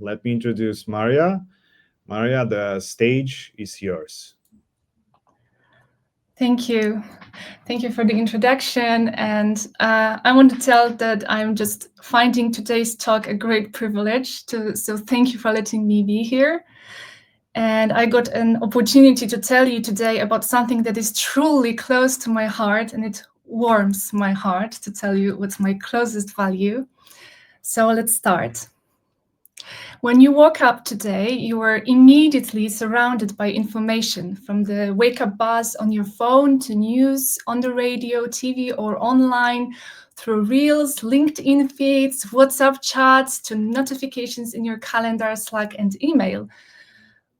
let me introduce Maria. Maria, the stage is yours. Thank you. Thank you for the introduction. And I want to tell that I'm just finding today's talk a great privilege. So thank you for letting me be here. And I got an opportunity to tell you today about something that is truly close to my heart, and it warms my heart to tell you what's my closest value. So let's start. When you woke up today, you were immediately surrounded by information, from the wake-up buzz on your phone to news on the radio, TV, or online, through Reels, LinkedIn feeds, WhatsApp chats, to notifications in your calendar, Slack, and email.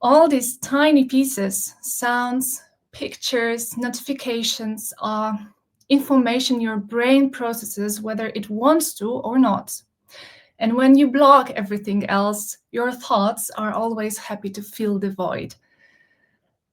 All these tiny pieces, sounds, pictures, notifications, are information your brain processes whether it wants to or not. And when you block everything else, your thoughts are always happy to fill the void.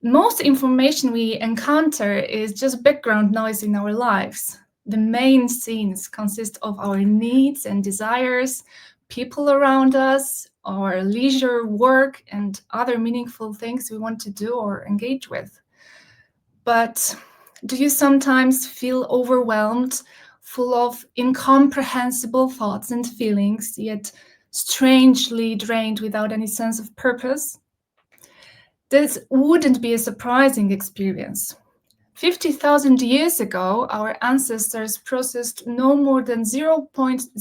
Most information we encounter is just background noise in our lives. The main scenes consist of our needs and desires, people around us, our leisure, work, and other meaningful things we want to do or engage with. But do you sometimes feel overwhelmed, full of incomprehensible thoughts and feelings, yet strangely drained without any sense of purpose? This wouldn't be a surprising experience. 50,000 years ago, our ancestors processed no more than 0.01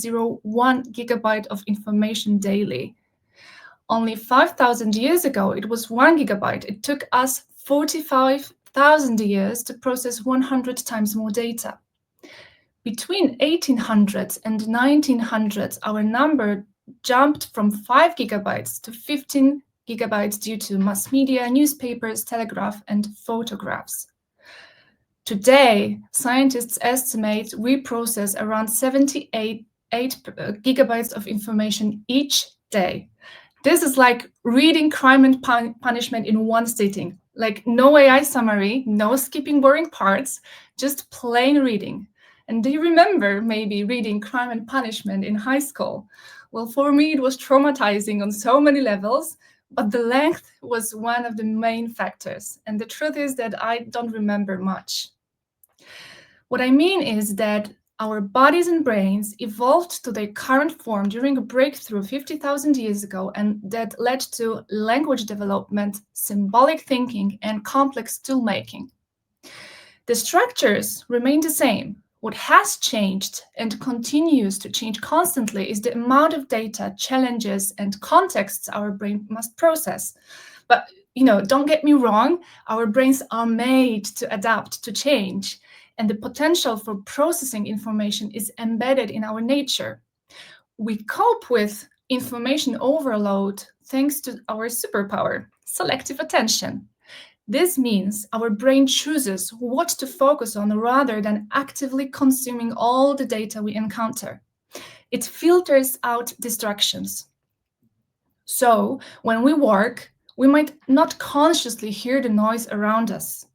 gigabyte of information daily. Only 5,000 years ago, it was 1 gigabyte. It took us 45,000 years to process 100 times more data. Between 1800s and 1900s, our number jumped from 5 gigabytes to 15 gigabytes due to mass media, newspapers, telegraph, and photographs. Today, scientists estimate we process around 78 gigabytes of information each day. This is like reading Crime and Punishment in one sitting. Like no AI summary, no skipping boring parts, just plain reading. And do you remember maybe reading Crime and Punishment in high school? Well, for me, it was traumatizing on so many levels, but the length was one of the main factors. And the truth is that I don't remember much. What I mean is that our bodies and brains evolved to their current form during a breakthrough 50,000 years ago, and that led to language development, symbolic thinking, and complex tool-making. The structures remain the same. What has changed and continues to change constantly is the amount of data, challenges, and contexts our brain must process. But, don't get me wrong, our brains are made to adapt to change, and the potential for processing information is embedded in our nature. We cope with information overload thanks to our superpower, selective attention. This means our brain chooses what to focus on rather than actively consuming all the data we encounter. It filters out distractions. So, when we work, we might not consciously hear the noise around us.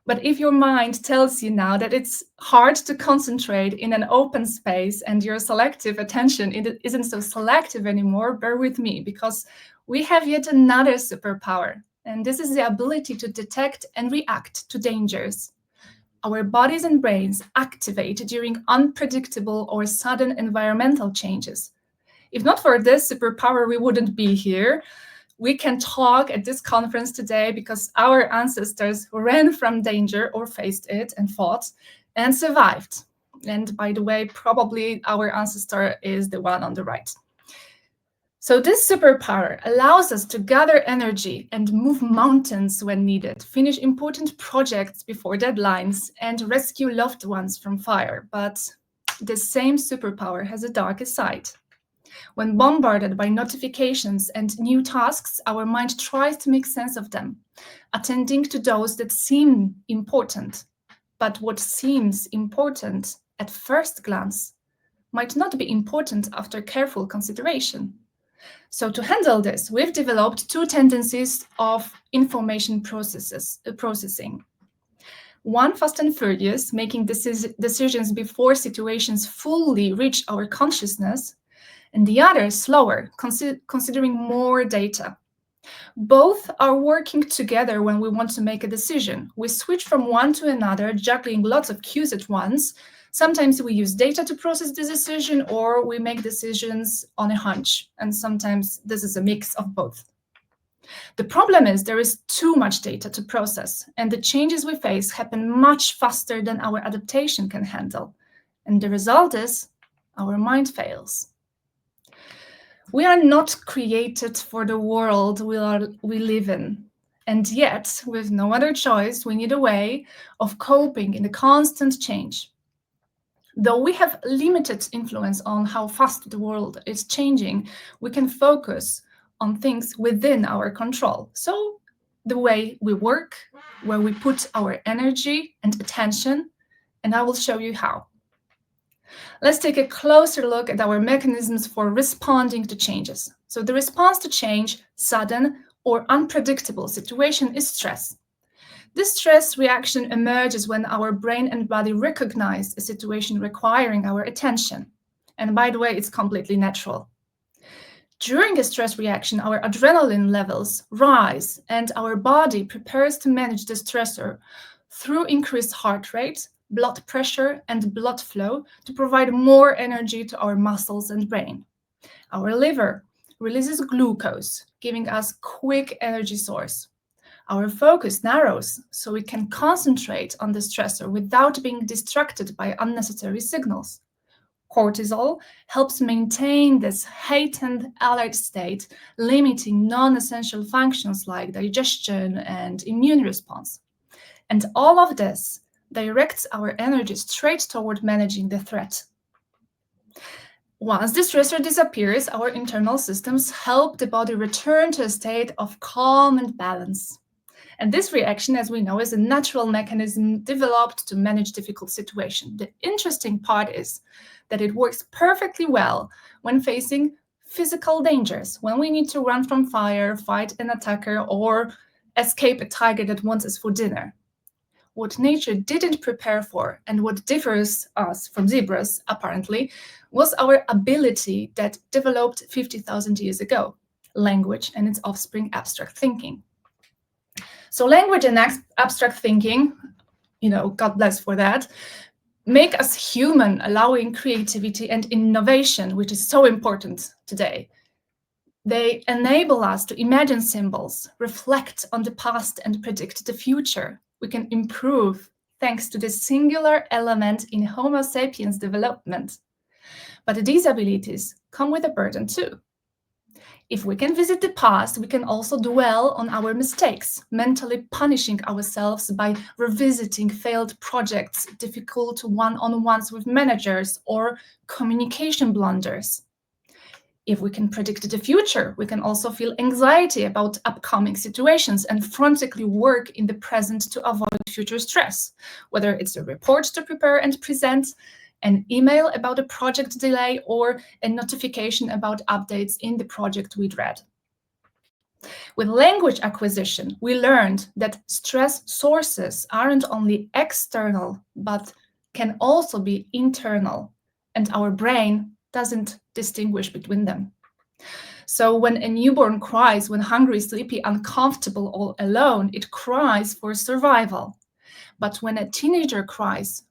But if your mind tells you now that it's hard to concentrate in an open space and your selective attention isn't so selective anymore, bear with me, because we have yet another superpower. And this is the ability to detect and react to dangers. Our bodies and brains activate during unpredictable or sudden environmental changes. If not for this superpower, we wouldn't be here. We can talk at this conference today because our ancestors ran from danger or faced it and fought and survived. And by the way, probably our ancestor is the one on the right. So this superpower allows us to gather energy and move mountains when needed, finish important projects before deadlines, and rescue loved ones from fire. But the same superpower has a darker side. When bombarded by notifications and new tasks, our mind tries to make sense of them, attending to those that seem important. But what seems important at first glance might not be important after careful consideration. So to handle this, we've developed two tendencies of information processing. One, fast and furious, making decisions before situations fully reach our consciousness, and the other slower, considering more data. Both are working together when we want to make a decision. We switch from one to another, juggling lots of cues at once. Sometimes we use data to process the decision, or we make decisions on a hunch, and sometimes this is a mix of both. The problem is there is too much data to process, and the changes we face happen much faster than our adaptation can handle. And the result is our mind fails. We are not created for the world we live in. And yet, with no other choice, we need a way of coping in the constant change. Though we have limited influence on how fast the world is changing, we can focus on things within our control. So the way we work, where we put our energy and attention, and I will show you how. Let's take a closer look at our mechanisms for responding to changes. So the response to change, sudden or unpredictable situation, is stress. This stress reaction emerges when our brain and body recognize a situation requiring our attention. And by the way, it's completely natural. During a stress reaction, our adrenaline levels rise and our body prepares to manage the stressor through increased heart rate, blood pressure, and blood flow to provide more energy to our muscles and brain. Our liver releases glucose, giving us quick energy source. Our focus narrows so we can concentrate on the stressor without being distracted by unnecessary signals. Cortisol helps maintain this heightened alert state, limiting non-essential functions like digestion and immune response. And all of this directs our energy straight toward managing the threat. Once the stressor disappears, our internal systems help the body return to a state of calm and balance. And this reaction, as we know, is a natural mechanism developed to manage difficult situations. The interesting part is that it works perfectly well when facing physical dangers, when we need to run from fire, fight an attacker, or escape a tiger that wants us for dinner. What nature didn't prepare for, and what differs us from zebras, apparently, was our ability that developed 50,000 years ago, language and its offspring, abstract thinking. So language and abstract thinking, God bless for that, make us human, allowing creativity and innovation, which is so important today. They enable us to imagine symbols, reflect on the past, and predict the future. We can improve thanks to this singular element in Homo sapiens development. But these abilities come with a burden too. If we can visit the past, we can also dwell on our mistakes, mentally punishing ourselves by revisiting failed projects, difficult one-on-ones with managers, or communication blunders. If we can predict the future, we can also feel anxiety about upcoming situations and frantically work in the present to avoid future stress, whether it's a report to prepare and present, an email about a project delay, or a notification about updates in the project we dread. With language acquisition, we learned that stress sources aren't only external, but can also be internal, and our brain doesn't distinguish between them. So when a newborn cries when hungry, sleepy, uncomfortable, or alone, it cries for survival. But when a teenager cries,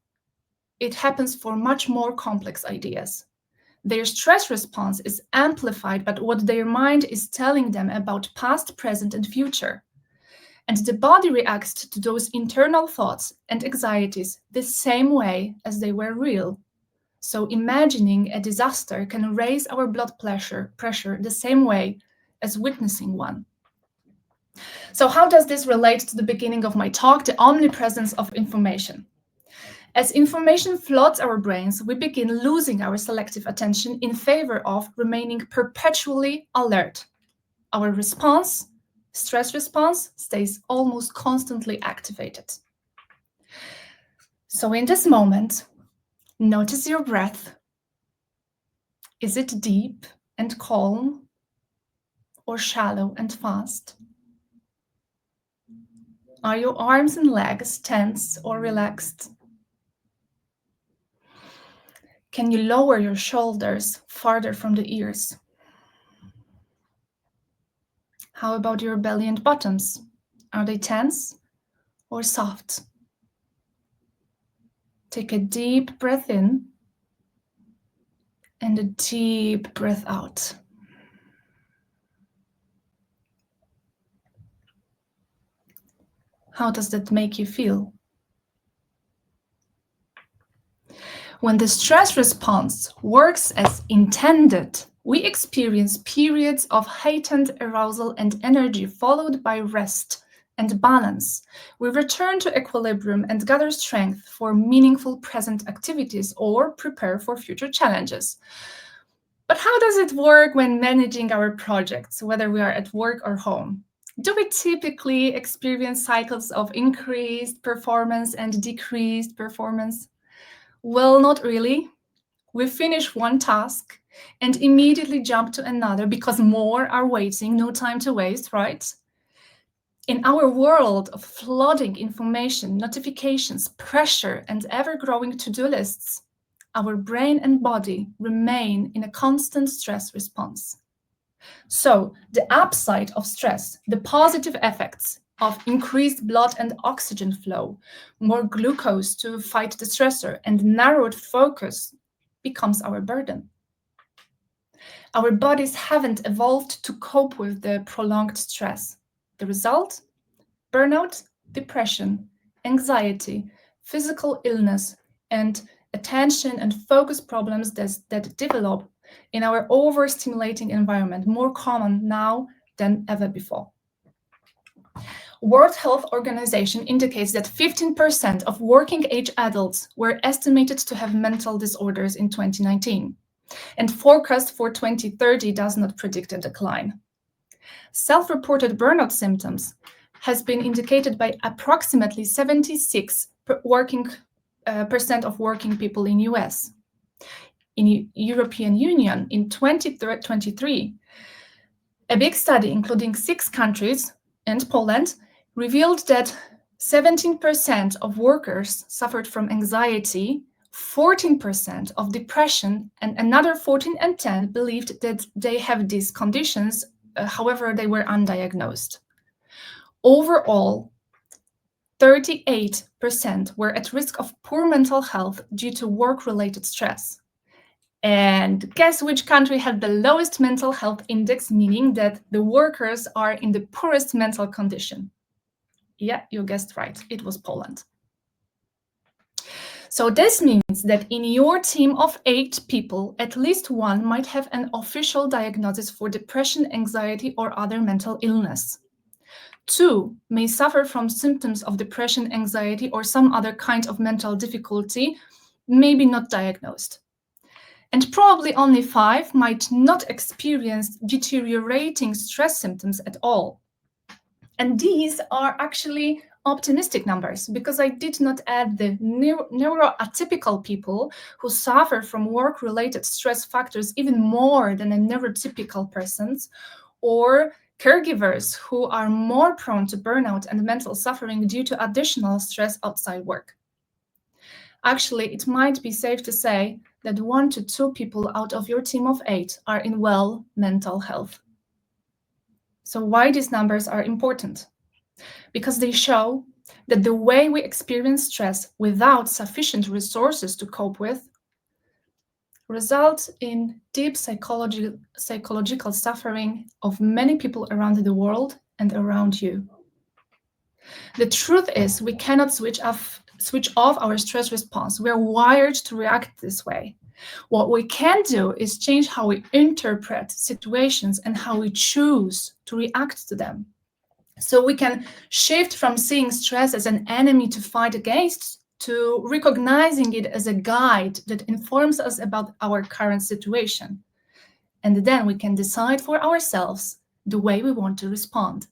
it happens for much more complex ideas. Their stress response is amplified by what their mind is telling them about past, present, and future. And the body reacts to those internal thoughts and anxieties the same way as they were real. So imagining a disaster can raise our blood pressure the same way as witnessing one. So how does this relate to the beginning of my talk, the omnipresence of information? As information floods our brains, we begin losing our selective attention in favor of remaining perpetually alert. Our response, stress response, stays almost constantly activated. So in this moment, notice your breath. Is it deep and calm, or shallow and fast? Are your arms and legs tense or relaxed? Can you lower your shoulders farther from the ears? How about your belly and bottoms? Are they tense or soft? Take a deep breath in and a deep breath out. How does that make you feel? When the stress response works as intended, we experience periods of heightened arousal and energy followed by rest and balance. We return to equilibrium and gather strength for meaningful present activities or prepare for future challenges. But how does it work when managing our projects, whether we are at work or home? Do we typically experience cycles of increased performance and decreased performance? Well, not really. We finish one task and immediately jump to another because more are waiting, no time to waste, right? In our world of flooding information, notifications, pressure, and ever-growing to-do lists, our brain and body remain in a constant stress response. So the upside of stress, the positive effects of increased blood and oxygen flow, more glucose to fight the stressor, and narrowed focus becomes our burden. Our bodies haven't evolved to cope with the prolonged stress. The result? Burnout, depression, anxiety, physical illness, and attention and focus problems that develop in our overstimulating environment, more common now than ever before. World Health Organization indicates that 15% of working-age adults were estimated to have mental disorders in 2019, and forecast for 2030 does not predict a decline. Self-reported burnout symptoms has been indicated by approximately 76% of working people in US. In European Union in 2023, a big study including 6 countries and Poland revealed that 17% of workers suffered from anxiety, 14% of depression, and another 14 and 10 believed that they have these conditions, however, they were undiagnosed. Overall, 38% were at risk of poor mental health due to work-related stress. And guess which country had the lowest mental health index, meaning that the workers are in the poorest mental condition? Yeah, you guessed right, it was Poland. So this means that in your team of 8 people, at least one might have an official diagnosis for depression, anxiety, or other mental illness. 2 may suffer from symptoms of depression, anxiety, or some other kind of mental difficulty, maybe not diagnosed. And probably only 5 might not experience deteriorating stress symptoms at all. And these are actually optimistic numbers because I did not add the neuroatypical people who suffer from work-related stress factors even more than a neurotypical persons, or caregivers who are more prone to burnout and mental suffering due to additional stress outside work. Actually, it might be safe to say that 1 to 2 people out of your team of 8 are in well mental health. So why these numbers are important? Because they show that the way we experience stress without sufficient resources to cope with results in deep psychological suffering of many people around the world and around you. The truth is, we cannot switch off our stress response. We are wired to react this way. What we can do is change how we interpret situations and how we choose to react to them. So we can shift from seeing stress as an enemy to fight against to recognizing it as a guide that informs us about our current situation. And then we can decide for ourselves the way we want to respond.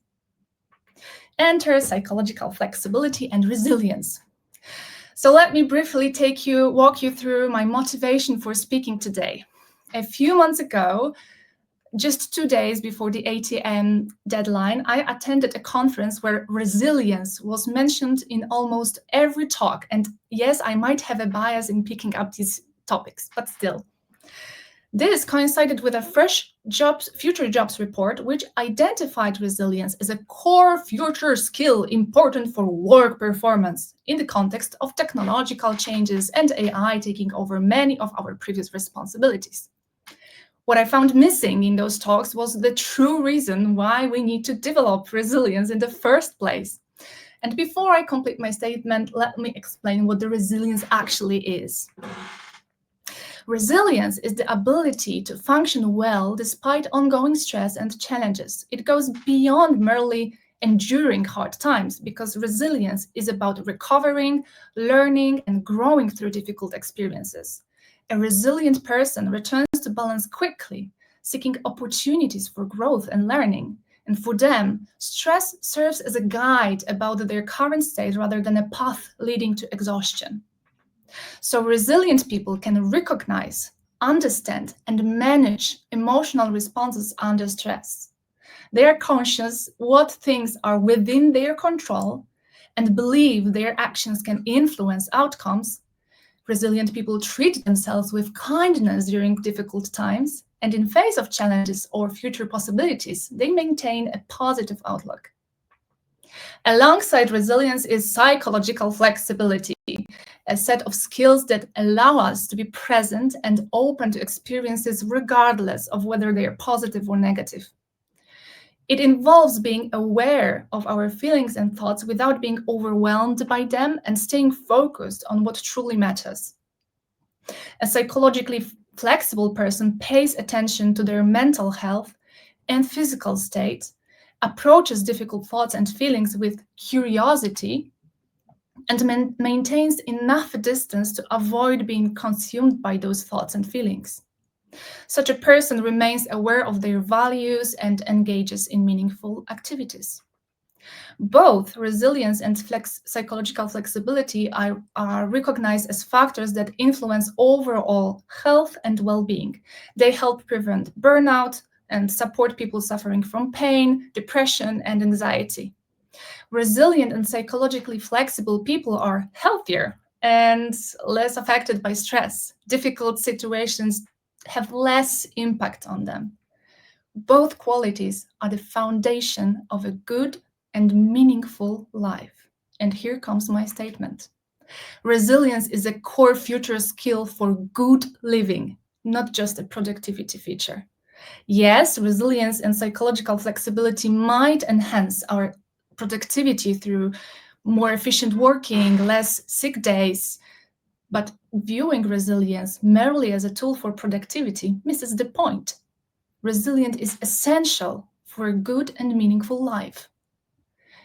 Enter psychological flexibility and resilience. So let me briefly walk you through my motivation for speaking today. A few months ago, just 2 days before the ATM deadline, I attended a conference where resilience was mentioned in almost every talk. And yes, I might have a bias in picking up these topics, but still. This coincided with a fresh future jobs report, which identified resilience as a core future skill important for work performance in the context of technological changes and AI taking over many of our previous responsibilities. What I found missing in those talks was the true reason why we need to develop resilience in the first place. And before I complete my statement, let me explain what the resilience actually is. Resilience is the ability to function well despite ongoing stress and challenges. It goes beyond merely enduring hard times, because resilience is about recovering, learning, and growing through difficult experiences. A resilient person returns to balance quickly, seeking opportunities for growth and learning. And for them, stress serves as a guide about their current state rather than a path leading to exhaustion. So resilient people can recognize, understand, and manage emotional responses under stress. They are conscious what things are within their control and believe their actions can influence outcomes. Resilient people treat themselves with kindness during difficult times, and in face of challenges or future possibilities, they maintain a positive outlook. Alongside resilience is psychological flexibility, a set of skills that allow us to be present and open to experiences regardless of whether they are positive or negative. It involves being aware of our feelings and thoughts without being overwhelmed by them and staying focused on what truly matters. A psychologically flexible person pays attention to their mental health and physical state, approaches difficult thoughts and feelings with curiosity, and maintains enough distance to avoid being consumed by those thoughts and feelings. Such a person remains aware of their values and engages in meaningful activities. Both resilience and psychological flexibility are recognized as factors that influence overall health and well-being. They help prevent burnout and support people suffering from pain, depression, and anxiety. Resilient and psychologically flexible people are healthier and less affected by stress. Difficult situations have less impact on them. Both qualities are the foundation of a good and meaningful life. And here comes my statement. Resilience is a core future skill for good living, not just a productivity feature. Yes, resilience and psychological flexibility might enhance our productivity through more efficient working, less sick days, but viewing resilience merely as a tool for productivity misses the point. Resilience is essential for a good and meaningful life.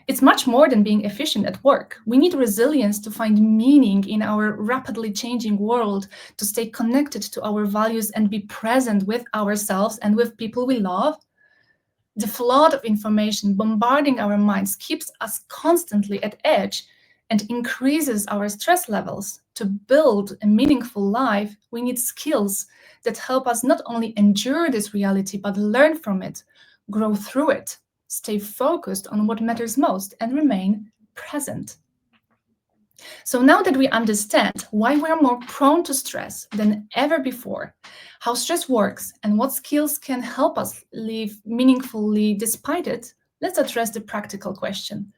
It's much more than being efficient at work. We need resilience to find meaning in our rapidly changing world, to stay connected to our values and be present with ourselves and with people we love. The flood of information bombarding our minds keeps us constantly at edge and increases our stress levels. To build a meaningful life, we need skills that help us not only endure this reality, but learn from it, grow through it, stay focused on what matters most, and remain present. So now that we understand why we're more prone to stress than ever before, how stress works, and what skills can help us live meaningfully despite it, let's address the practical question.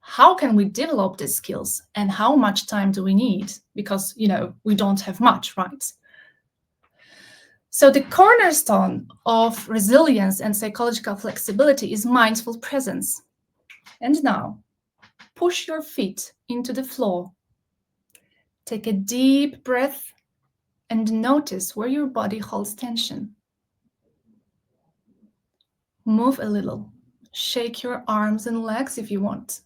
How can we develop these skills, and how much time do we need? Because, we don't have much, right? So the cornerstone of resilience and psychological flexibility is mindful presence. And now, push your feet into the floor. Take a deep breath and notice where your body holds tension. Move a little. Shake your arms and legs if you want.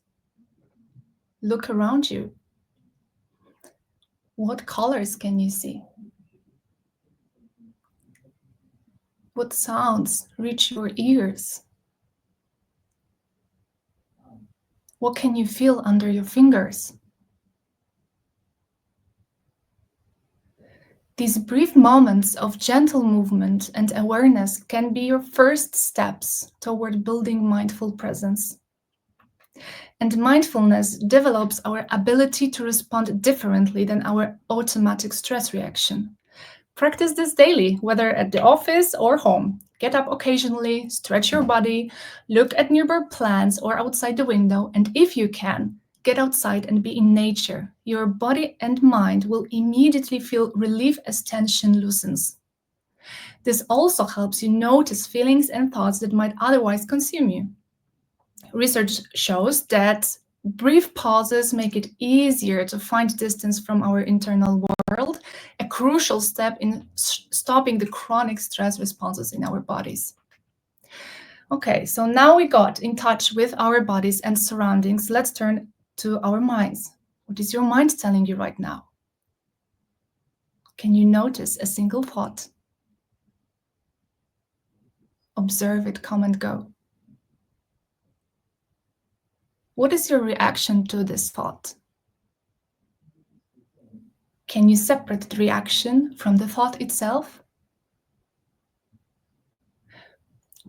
Look around you. What colors can you see? What sounds reach your ears? What can you feel under your fingers? These brief moments of gentle movement and awareness can be your first steps toward building mindful presence. And mindfulness develops our ability to respond differently than our automatic stress reaction. Practice this daily, whether at the office or home. Get up occasionally, stretch your body, look at nearby plants or outside the window, and if you can, get outside and be in nature. Your body and mind will immediately feel relief as tension loosens. This also helps you notice feelings and thoughts that might otherwise consume you. Research shows that brief pauses make it easier to find distance from our internal world, a crucial step in stopping the chronic stress responses in our bodies. Okay, so now we got in touch with our bodies and surroundings. Let's turn to our minds. What is your mind telling you right now? Can you notice a single thought? Observe it come and go. What is your reaction to this thought? Can you separate the reaction from the thought itself?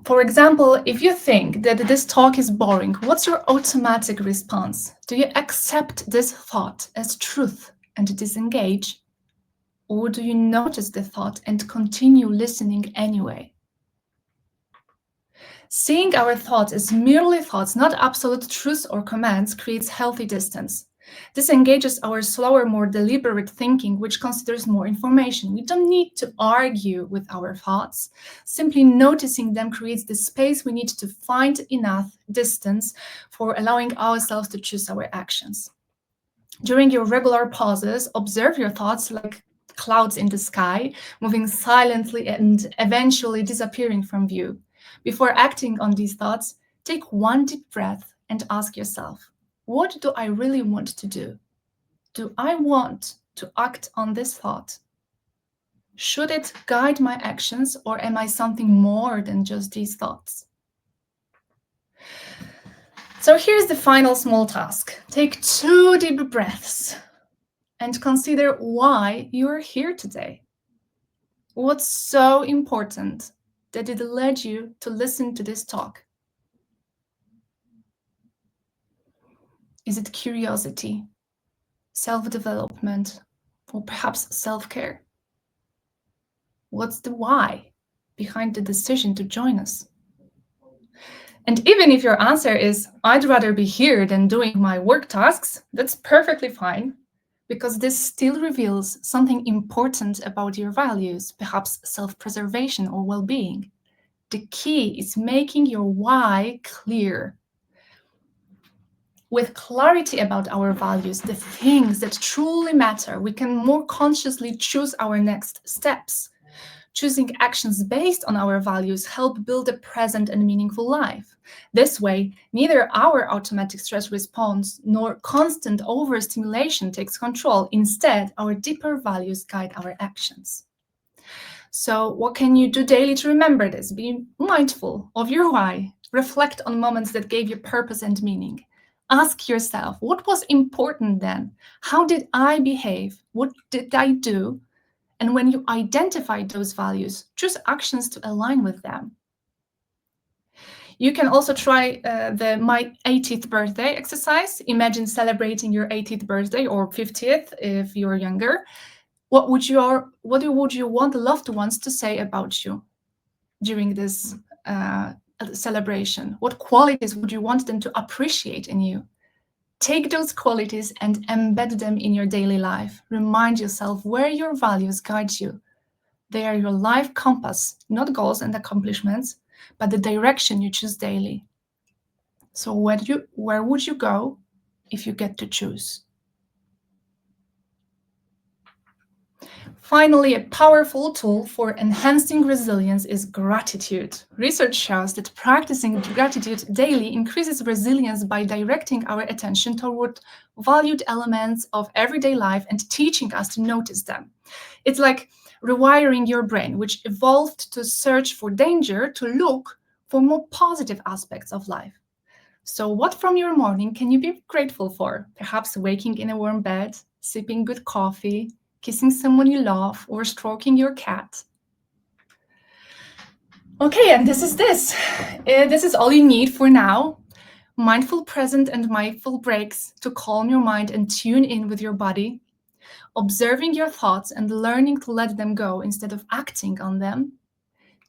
For example, if you think that this talk is boring, what's your automatic response? Do you accept this thought as truth and disengage? Or do you notice the thought and continue listening anyway? Seeing our thoughts as merely thoughts, not absolute truths or commands, creates healthy distance. This engages our slower, more deliberate thinking, which considers more information. We don't need to argue with our thoughts. Simply noticing them creates the space we need to find enough distance for allowing ourselves to choose our actions. During your regular pauses, observe your thoughts like clouds in the sky, moving silently and eventually disappearing from view. Before acting on these thoughts, take one deep breath and ask yourself, what do I really want to do? Do I want to act on this thought? Should it guide my actions, or am I something more than just these thoughts? So here's the final small task. Take 2 deep breaths and consider why you are here today. What's so important that it led you to listen to this talk? Is it curiosity, self-development, or perhaps self-care? What's the why behind the decision to join us? And even if your answer is, I'd rather be here than doing my work tasks, that's perfectly fine, because this still reveals something important about your values, perhaps self-preservation or well-being. The key is making your why clear. With clarity about our values, the things that truly matter, we can more consciously choose our next steps. Choosing actions based on our values help build a present and meaningful life. This way, neither our automatic stress response nor constant overstimulation takes control. Instead, our deeper values guide our actions. So what can you do daily to remember this? Be mindful of your why. Reflect on moments that gave you purpose and meaning. Ask yourself, what was important then? How did I behave? What did I do? And when you identify those values, choose actions to align with them. You can also try the My 80th Birthday exercise. Imagine celebrating your 80th birthday or 50th if you're younger. What would you want loved ones to say about you during this celebration? What qualities would you want them to appreciate in you? Take those qualities and embed them in your daily life. Remind yourself where your values guide you. They are your life compass, not goals and accomplishments, but the direction you choose daily. So where would you go if you get to choose? Finally, a powerful tool for enhancing resilience is gratitude. Research shows that practicing gratitude daily increases resilience by directing our attention toward valued elements of everyday life and teaching us to notice them. It's like rewiring your brain, which evolved to search for danger, to look for more positive aspects of life. So what from your morning can you be grateful for? Perhaps waking in a warm bed, sipping good coffee, kissing someone you love, or stroking your cat. Okay, and this is this. This is all you need for now. Mindful present and mindful breaks to calm your mind and tune in with your body. observing your thoughts and learning to let them go instead of acting on them,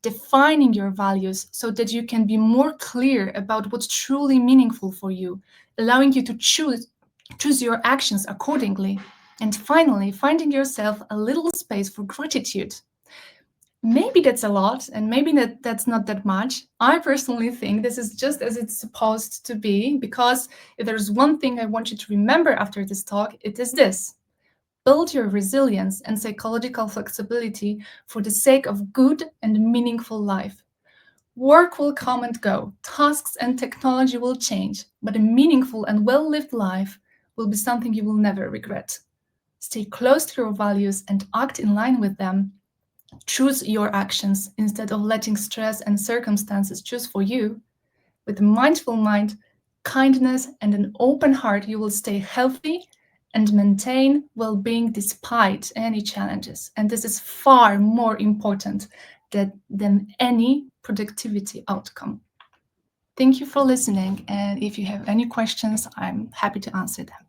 defining your values so that you can be more clear about what's truly meaningful for you, allowing you to choose your actions accordingly, and finally, finding yourself a little space for gratitude. Maybe that's a lot, and maybe that's not that much. I personally think this is just as it's supposed to be, because if there's one thing I want you to remember after this talk, it is this: build your resilience and psychological flexibility for the sake of good and meaningful life. Work will come and go, tasks and technology will change, but a meaningful and well-lived life will be something you will never regret. Stay close to your values and act in line with them. Choose your actions instead of letting stress and circumstances choose for you. With a mindful mind, kindness, and an open heart, you will stay healthy and maintain well-being despite any challenges. And this is far more important than any productivity outcome. Thank you for listening. And if you have any questions, I'm happy to answer them.